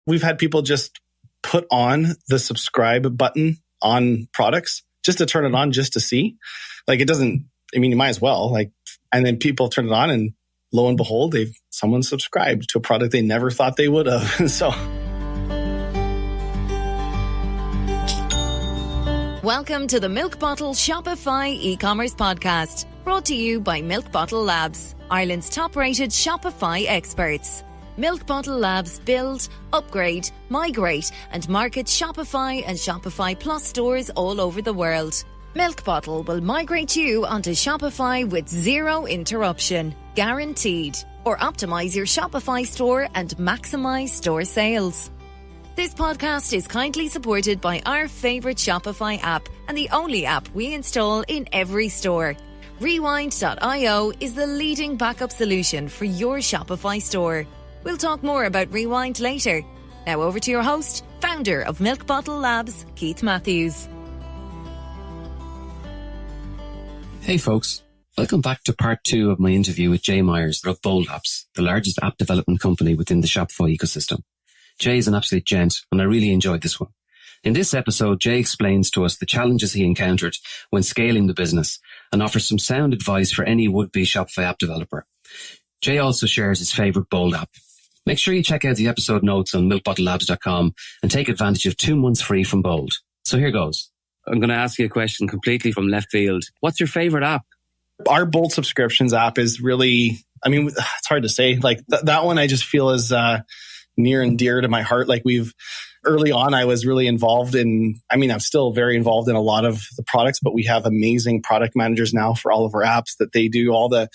we've had people just put on the subscribe button on products just to turn it on just to see. Like, it doesn't, I mean, you might as well, like, and then people turn it on and lo and behold, someone subscribed to a product they never thought they would have. So. Welcome to the Milk Bottle Shopify e-commerce podcast, brought to you by Milk Bottle Labs, Ireland's top-rated Shopify experts. Milk Bottle Labs build, upgrade, migrate and market Shopify and Shopify Plus stores all over the world. Milk Bottle will migrate you onto Shopify with zero interruption, guaranteed, or optimize your Shopify store and maximize store sales. This podcast is kindly supported by our favorite Shopify app and the only app we install in every store. Rewind.io is the leading backup solution for your Shopify store. We'll talk more about Rewind later. Now over to your host, founder of Milk Bottle Labs, Keith Matthews. Hey folks, welcome back to part 2 of my interview with Jay Myers of Bold Apps, the largest app development company within the Shopify ecosystem. Jay is an absolute gent, and I really enjoyed this one. In this episode, Jay explains to us the challenges he encountered when scaling the business and offers some sound advice for any would-be Shopify app developer. Jay also shares his favorite Bold app. Make sure you check out the episode notes on milkbottlelabs.com and take advantage of 2 months free from Bold. So here goes. I'm going to ask you a question completely from left field. What's your favorite app? Our Bold subscriptions app is really, I mean, it's hard to say. Like that one I just feel is near and dear to my heart. Like early on, I was really involved in, I'm still very involved in a lot of the products, but we have amazing product managers now for all of our apps that they do all the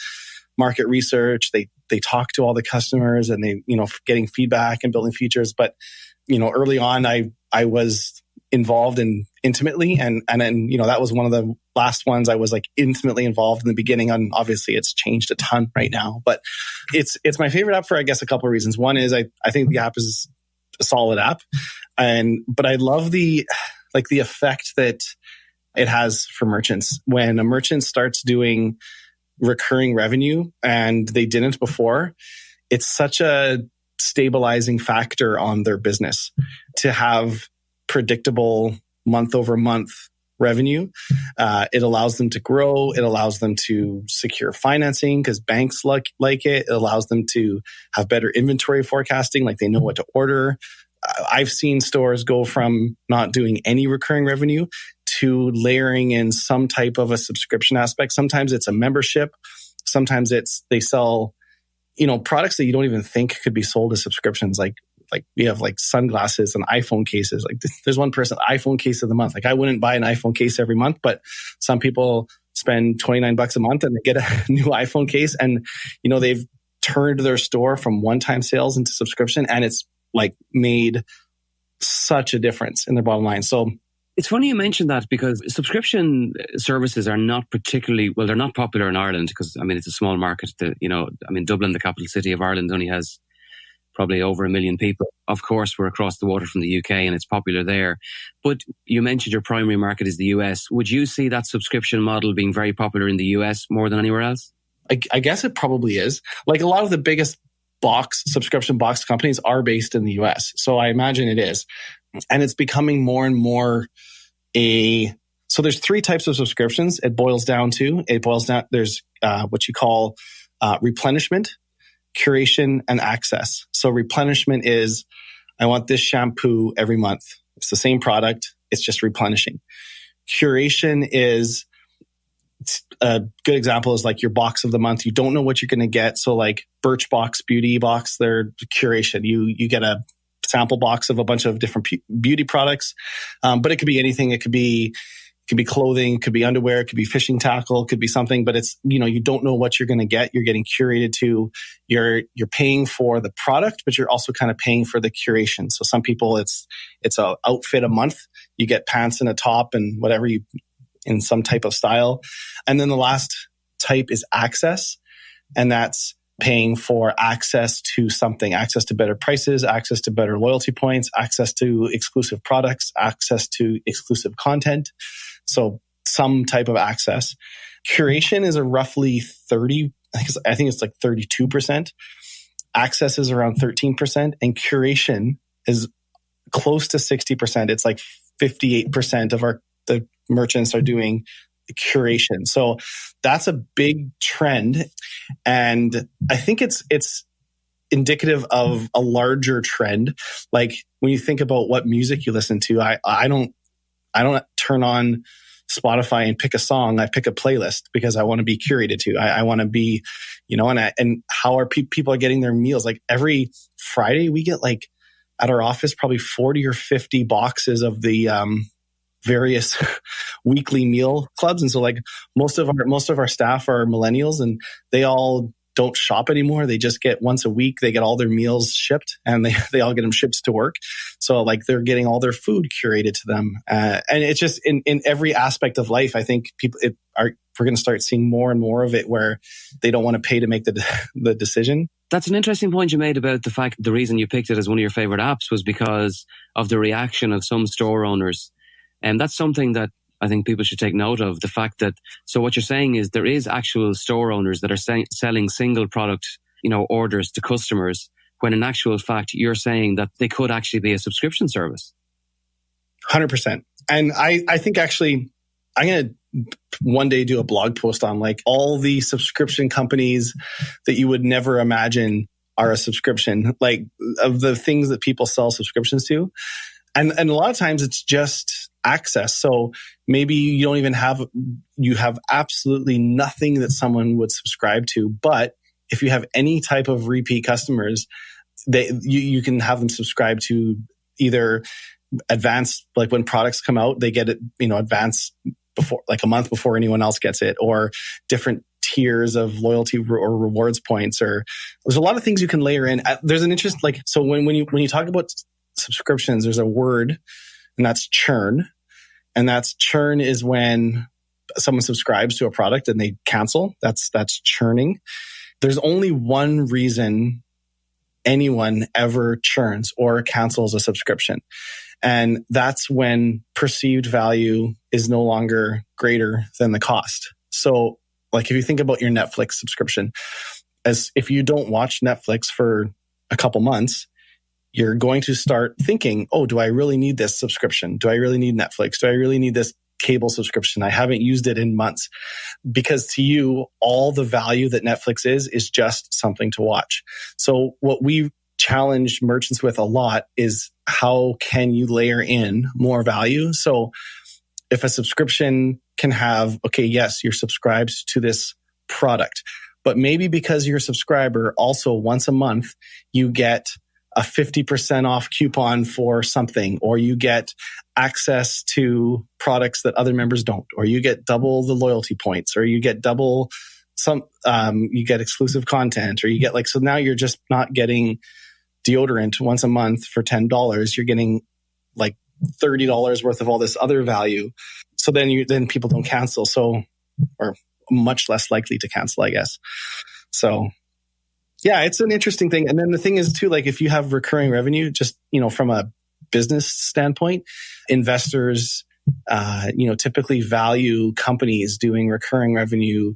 market research. They talk to all the customers and they, getting feedback and building features. But, early on, I was involved in intimately. And then, that was one of the last ones I was like intimately involved in the beginning. And obviously it's changed a ton right now, but it's my favorite app for, I guess, a couple of reasons. One is I think the app is a solid app. But I love the effect that it has for merchants. When a merchant starts doing recurring revenue and they didn't before, it's such a stabilizing factor on their business to have predictable month over month revenue. It allows them to grow. It allows them to secure financing because banks like it. It allows them to have better inventory forecasting, like they know what to order. I've seen stores go from not doing any recurring revenue to layering in some type of a subscription aspect. Sometimes it's a membership. Sometimes they sell, products that you don't even think could be sold as subscriptions. Like we have like sunglasses and iPhone cases. Like there's one person, iPhone case of the month. Like I wouldn't buy an iPhone case every month, but some people spend $29 a month and they get a new iPhone case. And, they've turned their store from one-time sales into subscription. And it's like made such a difference in their bottom line. So it's funny you mentioned that because subscription services are not particularly, well, they're not popular in Ireland because, it's a small market. Dublin, the capital city of Ireland, only has probably over 1 million people. Of course, we're across the water from the UK and it's popular there. But you mentioned your primary market is the US. Would you see that subscription model being very popular in the US more than anywhere else? I guess it probably is. Like a lot of the biggest subscription box companies are based in the US. So I imagine it is. And it's becoming more and more so there's 3 types of subscriptions it boils down to. There's what you call replenishment, curation, and access. So replenishment is, I want this shampoo every month. It's the same product. It's just replenishing. Curation is, a good example is like your box of the month. You don't know what you're going to get. So like Birchbox, Beauty Box, they're curation. You get a sample box of a bunch of different beauty products. But it could be anything. It could be clothing, it could be underwear, it could be fishing tackle, it could be something, but it's, you don't know what you're going to get. You're getting curated to, you're paying for the product, but you're also kind of paying for the curation. So some people it's a outfit a month. You get pants and a top and whatever in some type of style. And then the last type is access. And that's paying for access to something, access to better prices, access to better loyalty points, access to exclusive products, access to exclusive content. So some type of access. Curation is a roughly 30, I think it's like 32%. Access is around 13%. And curation is close to 60%. It's like 58% of the merchants are doing curation. So that's a big trend. And I think it's indicative of a larger trend. Like when you think about what music you listen to, I don't turn on Spotify and pick a song. I pick a playlist because I want to be curated to. I want to be, and how are people are getting their meals? Like every Friday we get like at our office probably 40 or 50 boxes of the various weekly meal clubs. And so like most of our staff are millennials and they all don't shop anymore. They just get once a week, they get all their meals shipped and they all get them shipped to work. So like they're getting all their food curated to them. And it's just in every aspect of life, I think we're going to start seeing more and more of it where they don't want to pay to make the decision. That's an interesting point you made about the fact the reason you picked it as one of your favorite apps was because of the reaction of some store owners. And that's something that I think people should take note of. The fact that, so what you're saying is there is actual store owners that are selling single product, orders to customers, when in actual fact, you're saying that they could actually be a subscription service. 100%. And I think actually I'm going to one day do a blog post on like all the subscription companies that you would never imagine are a subscription, like of the things that people sell subscriptions to. And a lot of times it's just access. So maybe you don't even you have absolutely nothing that someone would subscribe to. But if you have any type of repeat customers, you can have them subscribe to either advanced, like when products come out, they get it, advanced before, like a month before anyone else gets it, or different tiers of loyalty or rewards points, or there's a lot of things you can layer in. There's an interest, like, so when you talk about subscriptions, there's a word, and that's churn. And churn is when someone subscribes to a product and they cancel. That's churning. There's only one reason anyone ever churns or cancels a subscription. And that's when perceived value is no longer greater than the cost. So like if you think about your Netflix subscription, as if you don't watch Netflix for a couple months, you're going to start thinking, oh, do I really need this subscription? Do I really need Netflix? Do I really need this cable subscription? I haven't used it in months. Because to you, all the value that Netflix is just something to watch. So what we challenge merchants with a lot is how can you layer in more value? So if a subscription can have, okay, yes, you're subscribed to this product, but maybe because you're a subscriber, also once a month, you get a 50% off coupon for something, or you get access to products that other members don't, or you get double the loyalty points, or you get double you get exclusive content, or you get so now you're just not getting deodorant once a month for $10. You're getting like $30 worth of all this other value. So then people don't cancel. Or much less likely to cancel, I guess. So yeah, it's an interesting thing. And then the thing is too, like if you have recurring revenue, just, from a business standpoint, investors, typically value companies doing recurring revenue.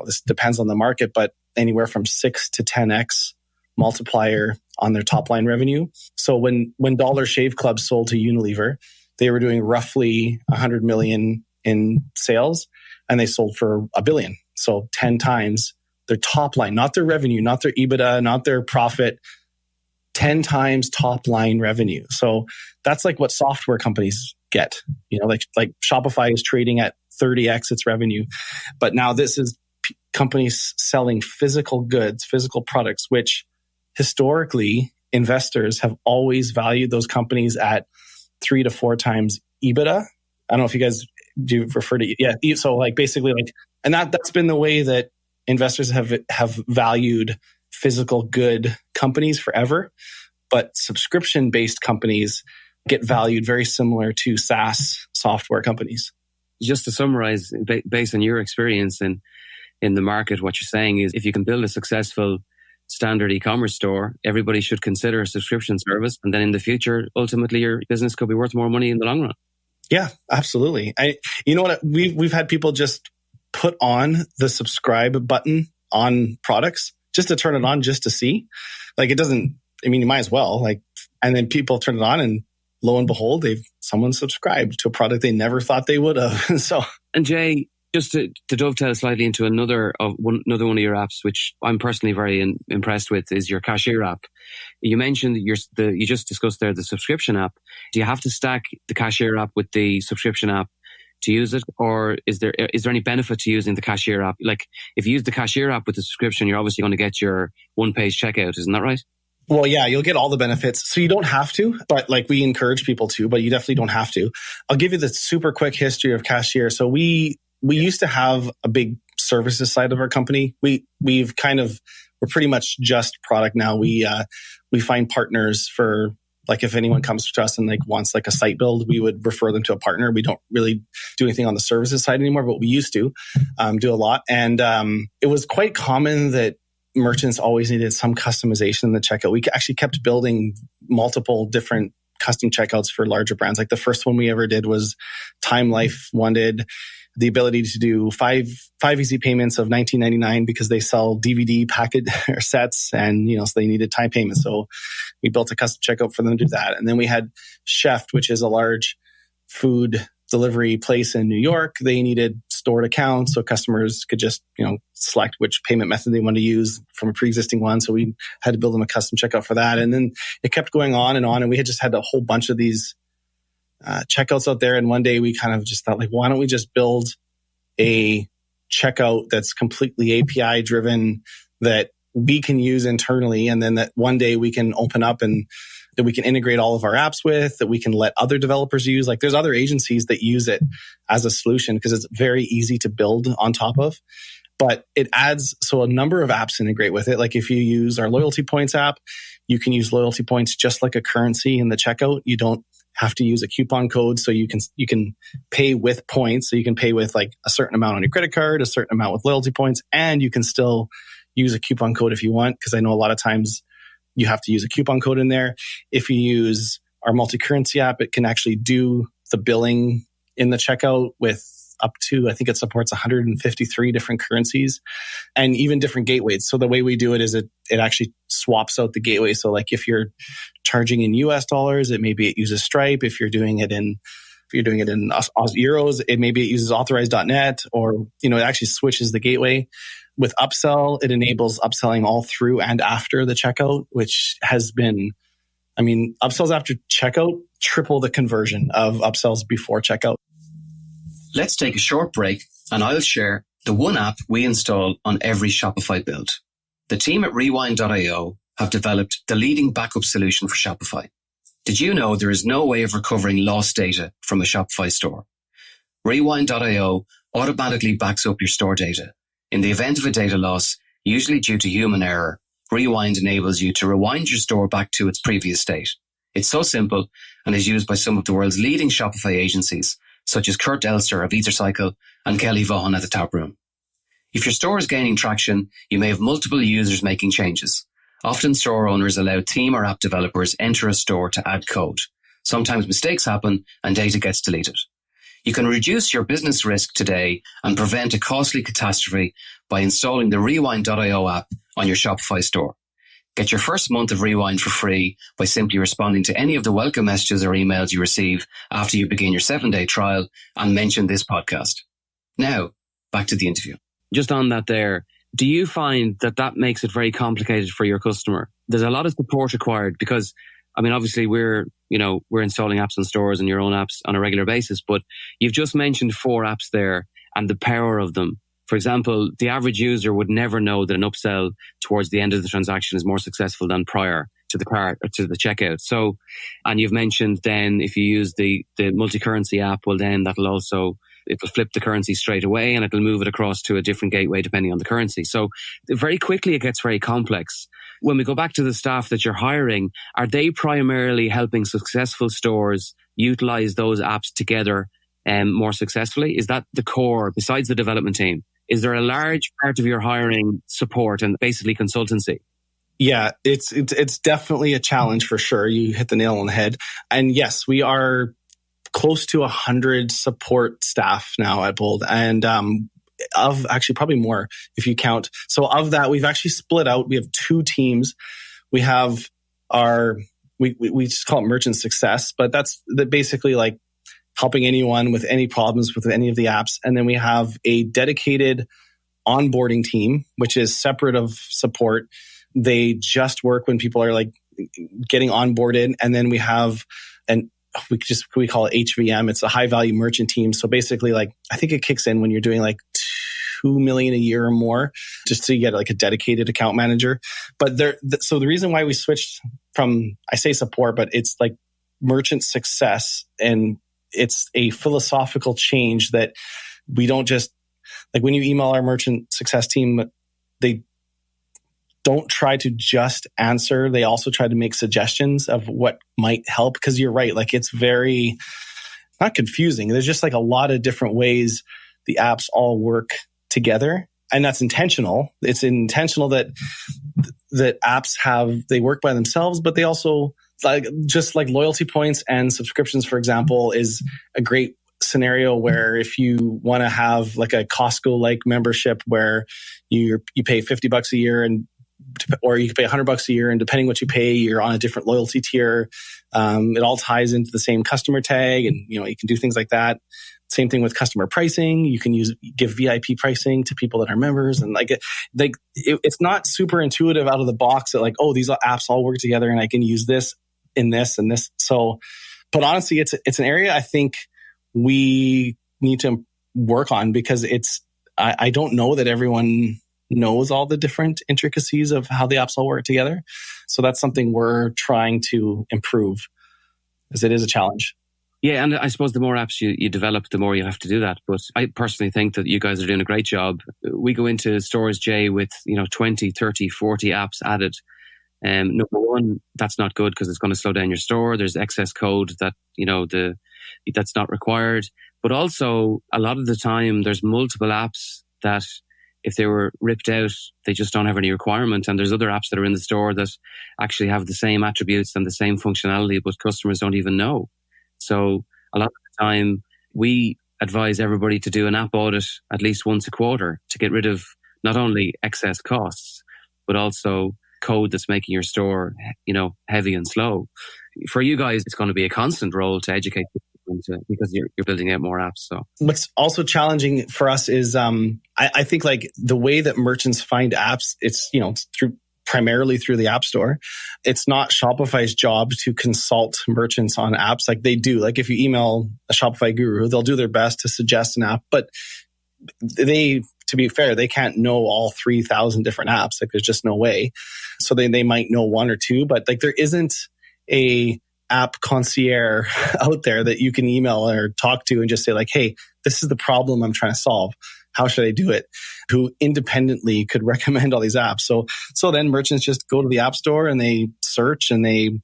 This depends on the market, but anywhere from 6 to 10x multiplier on their top line revenue. So when Dollar Shave Club sold to Unilever, they were doing roughly 100 million in sales and they sold for $1 billion. So 10 times their top line, not their revenue, not their EBITDA, not their profit, 10 times top line revenue. So that's like what software companies get, like Shopify is trading at 30x its revenue. But now this is companies selling physical goods, physical products, which historically investors have always valued those companies at 3 to 4 times EBITDA. I don't know if you guys do refer to, yeah. So like basically and that's been the way that investors have valued physical good companies forever, but subscription-based companies get valued very similar to SaaS software companies. Just to summarize, based on your experience in the market, what you're saying is if you can build a successful standard e-commerce store, everybody should consider a subscription service. And then in the future, ultimately, your business could be worth more money in the long run. Yeah, absolutely. You know what? We've had people just put on the subscribe button on products just to turn it on, just to see. Like it doesn't, you might as well, like And then people turn it on and lo and behold, someone subscribed to a product they never thought they would have. So, and Jay, just to dovetail slightly into another one of your apps, which I'm personally very impressed with, is your cashier app. You mentioned you just discussed there the subscription app. Do you have to stack the cashier app with the subscription app to use it, or is there any benefit to using the cashier app? Like, if you use the cashier app with the subscription, you're obviously going to get your one-page checkout, isn't that right? Well, yeah, you'll get all the benefits. So you don't have to, but like we encourage people to, but you definitely don't have to. I'll give you the super quick history of cashier. So we used to have a big services side of our company. We're pretty much just product now. We find partners for, like, if anyone comes to us and like wants like a site build, we would refer them to a partner. We don't really do anything on the services side anymore, but we used to do a lot. And it was quite common that merchants always needed some customization in the checkout. We actually kept building multiple different custom checkouts for larger brands. Like the first one we ever did was Time Life wanted the ability to do five easy payments of $19.99 because they sell DVD packet or sets, and so they needed time payments. So we built a custom checkout for them to do that. And then we had Chef, which is a large food delivery place in New York. They needed stored accounts so customers could just select which payment method they want to use from a pre-existing one. So we had to build them a custom checkout for that. And then it kept going on, and we had just had a whole bunch of these checkouts out there. And one day we kind of just thought, like, why don't we just build a checkout that's completely API driven that we can use internally, and then that one day we can open up and that we can integrate all of our apps with, that we can let other developers use. Like, there's other agencies that use it as a solution because it's very easy to build on top of. But it adds, so a number of apps integrate with it. Like if you use our loyalty points app, you can use loyalty points just like a currency in the checkout. You don't have to use a coupon code, so you can pay with points. So you can pay with like a certain amount on your credit card, a certain amount with loyalty points, and you can still use a coupon code if you want, because I know a lot of times you have to use a coupon code in there. If you use our multi-currency app, it can actually do the billing in the checkout with up to, I think it supports 153 different currencies and even different gateways. So the way we do it is it actually swaps out the gateway. So like if you're charging in US dollars, it uses Stripe. If you're doing it in euros, it uses authorized.net, or it actually switches the gateway. With upsell, it enables upselling all through and after the checkout, which has been, upsells after checkout triple the conversion of upsells before checkout. Let's take a short break and I'll share the one app we install on every Shopify build. The team at Rewind.io have developed the leading backup solution for Shopify. Did you know there is no way of recovering lost data from a Shopify store? Rewind.io automatically backs up your store data. In the event of a data loss, usually due to human error, Rewind enables you to rewind your store back to its previous state. It's so simple and is used by some of the world's leading Shopify agencies, such as Kurt Elster of EtherCycle and Kelly Vaughan at the Tap Room. If your store is gaining traction, you may have multiple users making changes. Often store owners allow team or app developers enter a store to add code. Sometimes mistakes happen and data gets deleted. You can reduce your business risk today and prevent a costly catastrophe by installing the Rewind.io app on your Shopify store. Get your first month of Rewind for free by simply responding to any of the welcome messages or emails you receive after you begin your 7-day trial and mention this podcast. Now, back to the interview. Just on that there, do you find that makes it very complicated for your customer? There's a lot of support required because, obviously we're installing apps on stores and your own apps on a regular basis, but you've just mentioned 4 apps there and the power of them. For example, the average user would never know that an upsell towards the end of the transaction is more successful than prior to the cart or to the checkout. So, and you've mentioned then if you use the multi-currency app, well then it'll flip the currency straight away and it'll move it across to a different gateway depending on the currency. So very quickly it gets very complex. When we go back to the staff that you're hiring, are they primarily helping successful stores utilize those apps together more successfully? Is that the core, besides the development team? Is there a large part of your hiring support and basically consultancy? Yeah, it's definitely a challenge for sure. You hit the nail on the head. And yes, we are close to 100 support staff now at Bold. And of actually probably more if you count. So of that, we've actually split out. We have 2 teams. We have our we just call it merchant success, but that's basically like helping anyone with any problems with any of the apps. And then we have a dedicated onboarding team, which is separate of support. They just work when people are like getting onboarded. And then we have we call it HVM. It's a high value merchant team. So basically, like, I think it kicks in when you're doing like 2 million a year or more, just to get like a dedicated account manager. But so the reason why we switched from, I say support, but it's like merchant success, and it's a philosophical change that we don't just, like, when you email our merchant success team, they don't try to just answer. They also try to make suggestions of what might help. Because you're right, like, it's very, not confusing. There's just like a lot of different ways the apps all work together. And that's intentional. It's intentional that apps they work by themselves, but they also, like, just like loyalty points and subscriptions, for example, is a great scenario where if you want to have like a Costco-like membership where you pay $50 a year or you can pay $100 a year, and depending what you pay, you're on a different loyalty tier. It all ties into the same customer tag, and you can do things like that. Same thing with customer pricing. You can give VIP pricing to people that are members, and it's not super intuitive out of the box that like, oh, these apps all work together and I can use this in this and this. So, but honestly, it's an area I think we need to work on, because I don't know that everyone knows all the different intricacies of how the apps all work together. So that's something we're trying to improve, as it is a challenge. Yeah, and I suppose the more apps you develop, the more you have to do that. But I personally think that you guys are doing a great job. We go into stores, Jay, with 20, 30, 40 apps added. Number one, that's not good, because it's going to slow down your store. There's excess code that that's not required. But also, a lot of the time, there's multiple apps that, if they were ripped out, they just don't have any requirement. And there's other apps that are in the store that actually have the same attributes and the same functionality, but customers don't even know. So a lot of the time, we advise everybody to do an app audit at least once a quarter to get rid of not only excess costs, but also code that's making your store, heavy and slow. For you guys, it's going to be a constant role to educate people because you're building out more apps. So what's also challenging for us is I think like the way that merchants find apps, it's primarily through the App Store. It's not Shopify's job to consult merchants on apps like they do. Like if you email a Shopify guru, they'll do their best to suggest an app, but to be fair, they can't know all 3,000 different apps. Like there's just no way. So they might know one or two, but like there isn't a app concierge out there that you can email or talk to and just say like, hey, this is the problem I'm trying to solve. How should I do it? Who independently could recommend all these apps. So then merchants just go to the App Store and they search and they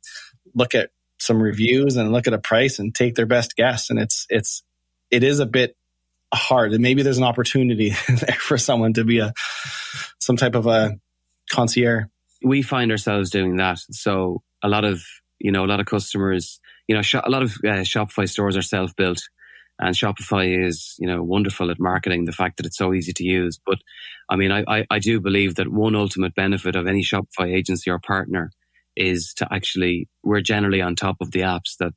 look at some reviews and look at a price and take their best guess. And it is a bit hard. And maybe there's an opportunity there for someone to be some type of a concierge. We find ourselves doing that. So a lot of customers, a lot of Shopify stores are self-built, and Shopify is, wonderful at marketing the fact that it's so easy to use. But I mean, I do believe that one ultimate benefit of any Shopify agency or partner is to actually, we're generally on top of the apps that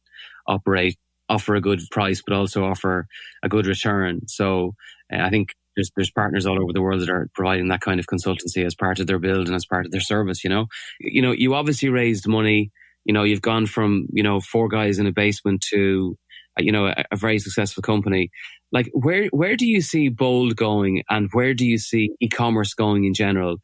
offer a good price, but also offer a good return. So I think there's partners all over the world that are providing that kind of consultancy as part of their build and as part of their service. You obviously raised money. You've gone from 4 guys in a basement to a very successful company. Like where do you see Bold going, and where do you see e-commerce going in general?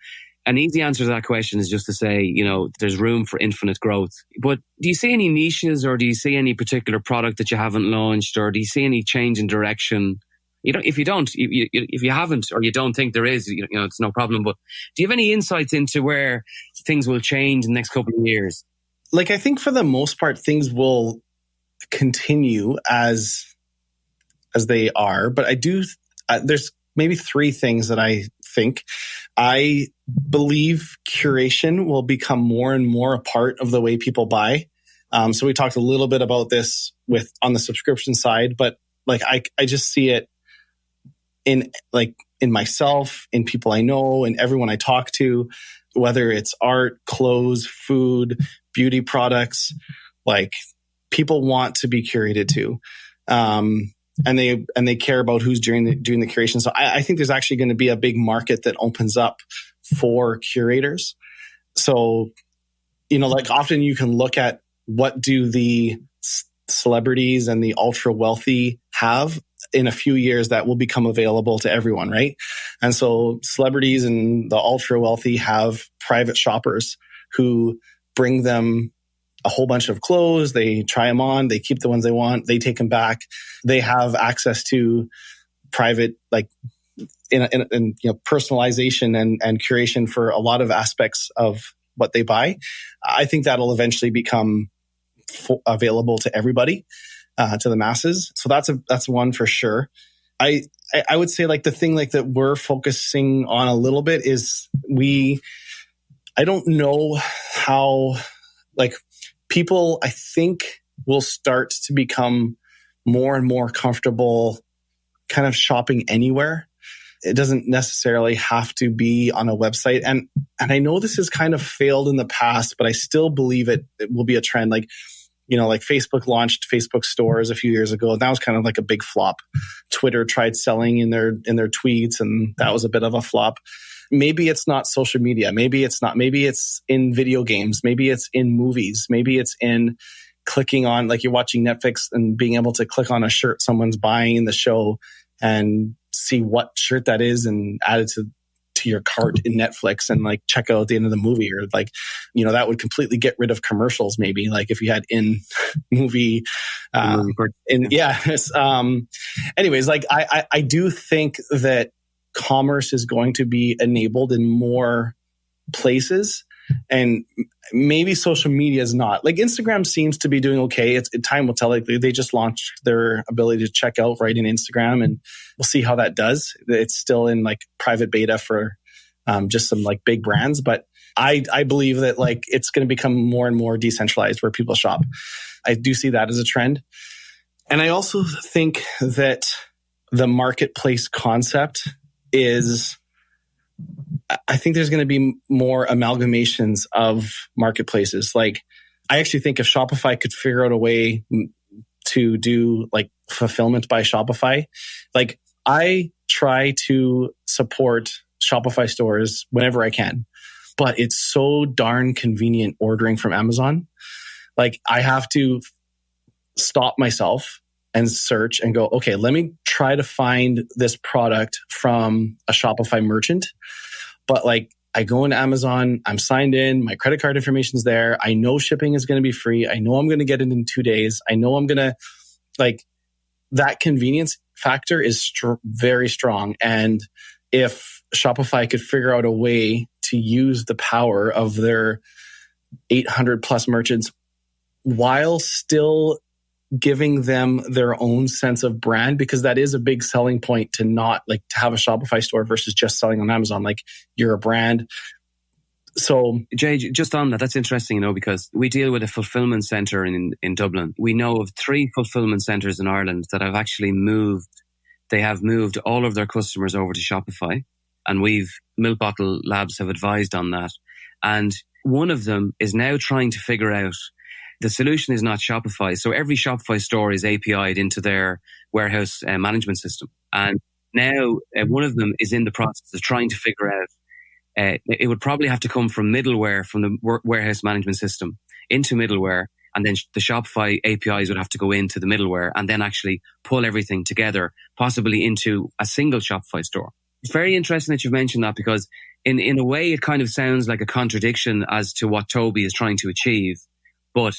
An easy answer to that question is just to say, there's room for infinite growth. But do you see any niches, or do you see any particular product that you haven't launched, or do you see any change in direction? If you haven't, or you don't think there is, it's no problem. But do you have any insights into where things will change in the next couple of years? Like, I think for the most part, things will continue as they are. But I do, there's maybe 3 things that I think. I believe curation will become more and more a part of the way people buy. So we talked a little bit about this on the subscription side, but like I just see it in myself, in people I know, and everyone I talk to, whether it's art, clothes, food, beauty products, like people want to be curated to. And they care about who's doing the curation. So I think there's actually going to be a big market that opens up for curators. So, like often you can look at what do the celebrities and the ultra wealthy have in a few years that will become available to everyone, right? And so celebrities and the ultra wealthy have private shoppers who bring them a whole bunch of clothes. They try them on. They keep the ones they want. They take them back. They have access to private, like in personalization and curation for a lot of aspects of what they buy. I think that'll eventually become available to everybody, to the masses. So that's one for sure. I would say like the thing like that we're focusing on a little bit is I don't know how like people, I think, will start to become more and more comfortable kind of shopping anywhere. It doesn't necessarily have to be on a website. And I know this has kind of failed in the past, but I still believe it will be a trend. Like, like Facebook launched Facebook stores a few years ago. And that was kind of like a big flop. Twitter tried selling in their tweets, and that was a bit of a flop. Maybe it's not social media. Maybe it's not. Maybe it's in video games. Maybe it's in movies. Maybe it's in clicking on, like you're watching Netflix and being able to click on a shirt someone's buying in the show and see what shirt that is and add it to your cart in Netflix and like check out at the end of the movie, or like, that would completely get rid of commercials. Maybe like if you had in movie, anyways, like I do think that commerce is going to be enabled in more places, and maybe social media is not. Like Instagram seems to be doing okay. Time will tell. Like they just launched their ability to check out right in Instagram, and we'll see how that does. It's still in like private beta for just some like big brands, but I believe that like it's going to become more and more decentralized where people shop. I do see that as a trend, and I also think that the marketplace concept is, I think there's going to be more amalgamations of marketplaces. Like, I actually think if Shopify could figure out a way to do like fulfillment by Shopify, like I try to support Shopify stores whenever I can, but it's so darn convenient ordering from Amazon. Like I have to stop myself and search and go, okay, let me try to find this product from a Shopify merchant. But like I go into Amazon, I'm signed in, my credit card information's there. I know shipping is going to be free. I know I'm going to get it in 2 days. I know I'm going to like that convenience factor is very strong. And if Shopify could figure out a way to use the power of their 800 plus merchants while still giving them their own sense of brand, because that is a big selling point to not like to have a Shopify store versus just selling on Amazon. Like you're a brand. So Jay, just on that, that's interesting, because we deal with a fulfillment center in Dublin. We know of 3 fulfillment centers in Ireland that have actually moved. They have moved all of their customers over to Shopify, and Milk Bottle Labs have advised on that. And one of them is now trying to figure out the solution is not Shopify. So every Shopify store is API'd into their warehouse management system. And now one of them is in the process of trying to figure out, it would probably have to come from middleware from the warehouse management system into middleware. And then the Shopify APIs would have to go into the middleware and then actually pull everything together, possibly into a single Shopify store. It's very interesting that you've mentioned that, because in a way it kind of sounds like a contradiction as to what Toby is trying to achieve. But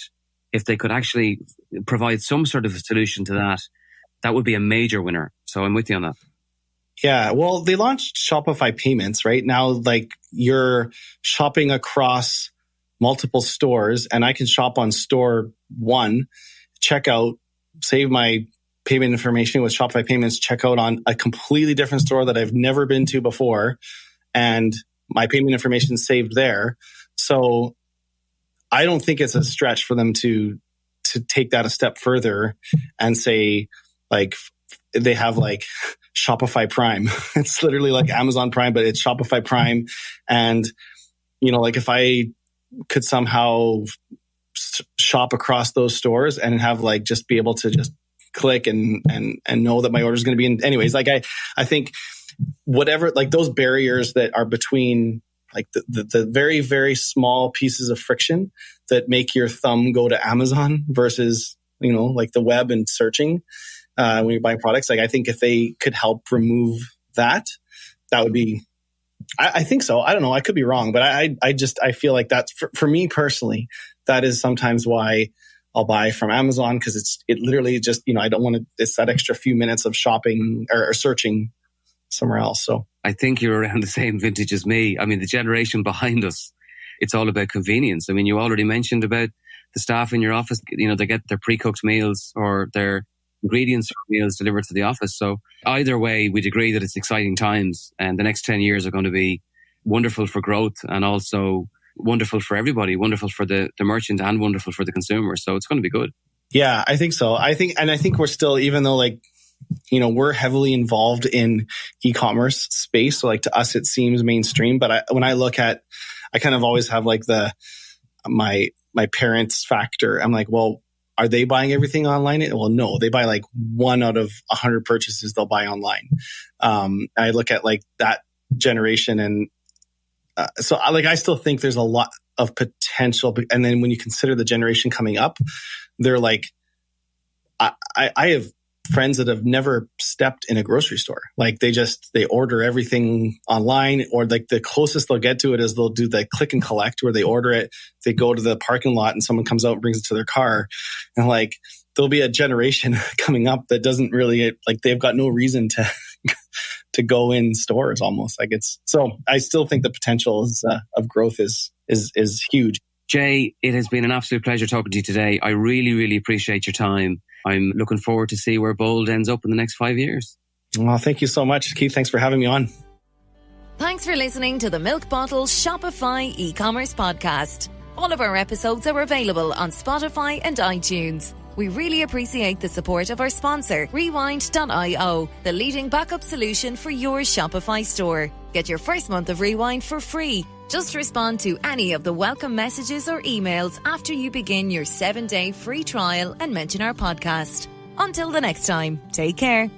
if they could actually provide some sort of a solution to that, that would be a major winner. So I'm with you on that. Yeah, well, they launched Shopify Payments, right? Now, like you're shopping across multiple stores, and I can shop on store 1, check out, save my payment information with Shopify Payments, check out on a completely different store that I've never been to before, and my payment information is saved there. So I don't think it's a stretch for them to take that a step further and say, like, they have like Shopify Prime. It's literally like Amazon Prime, but it's Shopify Prime. And, like if I could somehow shop across those stores and have like just be able to just click and know that my order is going to be in. Anyways, like I think whatever, like those barriers that are between like the very, very small pieces of friction that make your thumb go to Amazon versus, like the web and searching when you're buying products. Like I think if they could help remove that would be, I think so. I don't know. I could be wrong, but I feel like that's for me personally, that is sometimes why I'll buy from Amazon, because it literally just, I don't want to, it's that extra few minutes of shopping or searching somewhere else. So I think you're around the same vintage as me. I mean, the generation behind us, it's all about convenience. I mean, you already mentioned about the staff in your office, they get their pre-cooked meals or their ingredients for meals delivered to the office. So either way, we'd agree that it's exciting times, and the next 10 years are going to be wonderful for growth and also wonderful for everybody, wonderful for the merchant and wonderful for the consumer. So it's going to be good. Yeah, I think so. I think we're still, even though like, we're heavily involved in e-commerce space. So like to us, it seems mainstream, but when I look at, I kind of always have like my parents factor. I'm like, well, are they buying everything online? Well, no, they buy like 1 out of 100 purchases they'll buy online. I look at like that generation, and so I still think there's a lot of potential. And then when you consider the generation coming up, they're like, I have friends that have never stepped in a grocery store. Like they order everything online, or like the closest they'll get to it is they'll do the click and collect where they order it. They go to the parking lot and someone comes out and brings it to their car. And like, there'll be a generation coming up that doesn't really, like, they've got no reason to go in stores almost. Like so I still think the potential of growth is huge. Jay, it has been an absolute pleasure talking to you today. I really, really appreciate your time. I'm looking forward to see where Bold ends up in the next 5 years. Well, thank you so much, Keith. Thanks for having me on. Thanks for listening to the Milk Bottle Shopify e-commerce podcast. All of our episodes are available on Spotify and iTunes. We really appreciate the support of our sponsor, Rewind.io, the leading backup solution for your Shopify store. Get your first month of Rewind for free. Just respond to any of the welcome messages or emails after you begin your 7-day free trial and mention our podcast. Until the next time, take care.